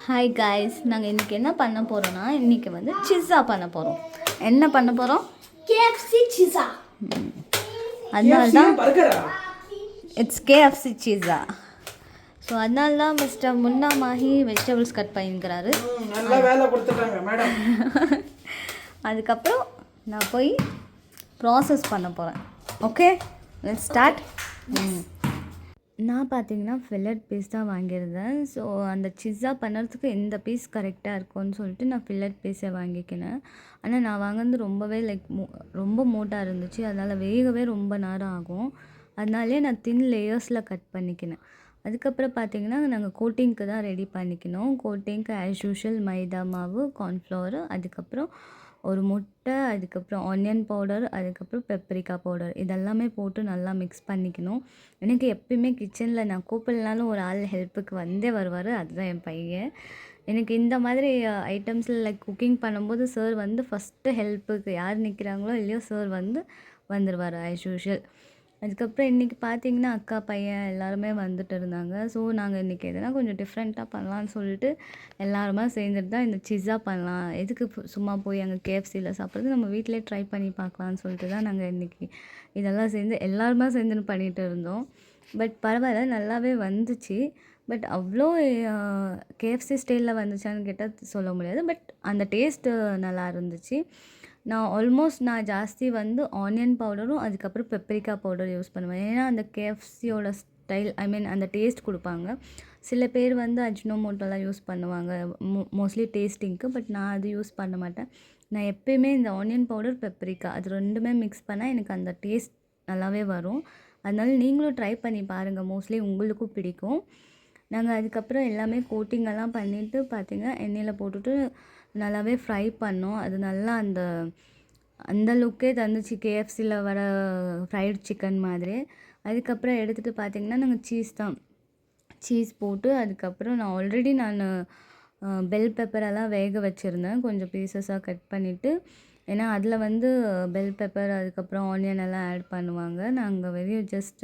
Hi guys, நாங்கள் இன்றைக்கி என்ன பண்ண போகிறோன்னா இன்றைக்கி வந்து சிஸ்ஸா பண்ண போகிறோம். என்ன பண்ண போகிறோம்? கேஎஃப்சி சிஸ்ஸா. அதனால தான் இட்ஸ் கேஎஃப்சி சிஸ்ஸா. ஸோ அதனால தான் மிஸ்டர் முன்னா மாஹி வெஜிடபிள்ஸ் கட் பண்ணிக்கிறாரு. நல்லா வேலை கொடுத்துட்டாங்க மேடம். அதுக்கப்புறம் நான் போய் ப்ராசஸ் பண்ண போகிறேன். Okay, let's start. நான் பார்த்தீங்கன்னா ஃபில்லட் பீஸ் தான் வாங்கியிருந்தேன். ஸோ அந்த சிஸ்ஸா பண்ணுறதுக்கு எந்த பீஸ் கரெக்டாக இருக்கும்னு சொல்லிட்டு நான் ஃபில்லட் பீஸை வாங்கிக்கினேன். ஆனால் நான் வாங்கினது ரொம்பவே ரொம்ப மோட்டாக இருந்துச்சு. அதனால் வேகவே ரொம்ப நேரம் ஆகும். அதனாலே நான் தின் லேயர்ஸில் கட் பண்ணிக்கினேன். அதுக்கப்புறம் பார்த்தீங்கன்னா நாங்கள் கோட்டிங்க்கு தான் ரெடி பண்ணிக்கணும். கோட்டிங்க்கு ஆஸ் யூஷுவல் மைதா மாவு, கார்ன்ஃப்ளவர், அதுக்கப்புறம் ஒரு முட்டை, அதுக்கப்புறம் ஆனியன் பவுடர், அதுக்கப்புறம் பெப்பரிக்கா பவுடர் இதெல்லாமே போட்டு நல்லா மிக்ஸ் பண்ணிக்கணும். எனக்கு எப்பயுமே கிச்சனில் நான் கூப்பிடலனாலும் ஒரு ஆள் ஹெல்ப்புக்கு வந்தே வருவார். அதுதான் என் பையன். எனக்கு இந்த மாதிரி ஐட்டம்ஸில் லைக் குக்கிங் பண்ணும்போது சார் வந்து ஃபஸ்ட்டு ஹெல்ப்புக்கு யார் நிற்கிறாங்களோ இல்லையோ சார் வந்துடுவார் ஆஸ் யூஷுவல். அதுக்கப்புறம் இன்றைக்கி பார்த்தீங்கன்னா அக்கா பையன் எல்லாருமே வந்துட்டு இருந்தாங்க. ஸோ நாங்கள் இன்றைக்கி எதனா கொஞ்சம் டிஃப்ரெண்ட்டாக பண்ணலான்னு சொல்லிட்டு எல்லாருமா சேர்ந்துட்டு தான் இந்த சிஸ்ஸா பண்ணலாம். எதுக்கு சும்மா போய் அங்கே கேஎஃப்சியில் சாப்பிட்றது, நம்ம வீட்டிலே ட்ரை பண்ணி பார்க்கலான்னு சொல்லிட்டு தான் நாங்கள் இன்றைக்கி இதெல்லாம் எல்லாருமா சேர்ந்துன்னு பண்ணிகிட்டு இருந்தோம். பட் பரவாயில்ல, நல்லாவே வந்துச்சு. பட் அவ்வளோ கேஎஃப்சி ஸ்டைலில் வந்துச்சான்னு கேட்டால் சொல்ல முடியாது. பட் அந்த டேஸ்ட்டு நல்லா இருந்துச்சு. நான் ஜாஸ்தி வந்து ஆனியன் பவுடரும் அதுக்கப்புறம் பெப்பரிக்கா பவுடர் யூஸ் பண்ணுவேன். ஏன்னா அந்த கேஎஃப்சியோட ஸ்டைல் அந்த டேஸ்ட் கொடுப்பாங்க. சில பேர் வந்து அஜினோமோட்டோலாம் யூஸ் பண்ணுவாங்க மோஸ்ட்லி டேஸ்டிங்க்கு. பட் நான் அது யூஸ் பண்ண மாட்டேன். நான் எப்போயுமே இந்த ஆனியன் பவுடர், பெப்பரிக்கா அது ரெண்டுமே மிக்ஸ் பண்ணால் எனக்கு அந்த டேஸ்ட் நல்லாவே வரும். அதனால நீங்களும் ட்ரை பண்ணி பாருங்கள், மோஸ்ட்லி உங்களுக்கும் பிடிக்கும். நாங்கள் அதுக்கப்புறம் எல்லாமே கோட்டிங்கெல்லாம் பண்ணிவிட்டு பார்த்திங்கன்னா எண்ணெயில் போட்டுட்டு நல்லாவே ஃப்ரை பண்ணோம். அது நல்லா அந்த லுக்கே தந்துச்சு, கேஎஃப்சியில் வர ஃப்ரைட் சிக்கன் மாதிரி. அதுக்கப்புறம் எடுத்துகிட்டு பார்த்திங்கன்னா நாங்கள் சீஸ் போட்டு அதுக்கப்புறம் நான் ஆல்ரெடி பெல் பெப்பரெல்லாம் வேக வச்சுருந்தேன், கொஞ்சம் பீசஸாக கட் பண்ணிவிட்டு. ஏன்னா அதில் வந்து பெல் பெப்பர் அதுக்கப்புறம் ஆனியன் எல்லாம் ஆட் பண்ணுவாங்க. நாங்கள் வெறும்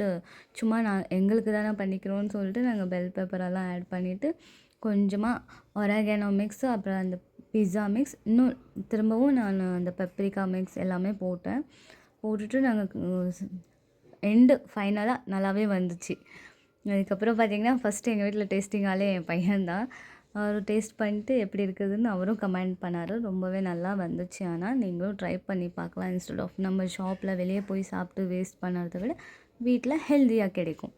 சும்மா எங்களுக்கு தானே பண்ணிக்கிறோன்னு சொல்லிட்டு நாங்கள் பெல் பெப்பரெல்லாம் ஆட் பண்ணிவிட்டு கொஞ்சமாக ஒரேகானோ மிக்ஸ், அப்புறம் அந்த பிஸ்ஸா மிக்ஸ், இன்னும் திரும்பவும் நான் அந்த பெப்பரிக்கா மிக்ஸ் எல்லாமே போட்டுட்டு நாங்கள் ஃபைனலாக நல்லாவே வந்துச்சு. அதுக்கப்புறம் பார்த்திங்கன்னா ஃபஸ்ட்டு எங்கள் வீட்டில் டேஸ்டிங்காலே என் பையன்தான். அவர் டேஸ்ட் பண்ணிட்டு எப்படி இருக்குதுன்னு அவரும் கமெண்ட் பண்ணார். ரொம்பவே நல்லா வந்துச்சு. ஆனால் நீங்களும் ட்ரை பண்ணி பார்க்கலாம். இன்ஸ்டெட் ஆஃப் நம்ம ஷாப்பில் வெளியே போய் சாப்பிட்டு வேஸ்ட் பண்ணுறத விட வீட்டில் ஹெல்த்தியாக கிடைக்கும்.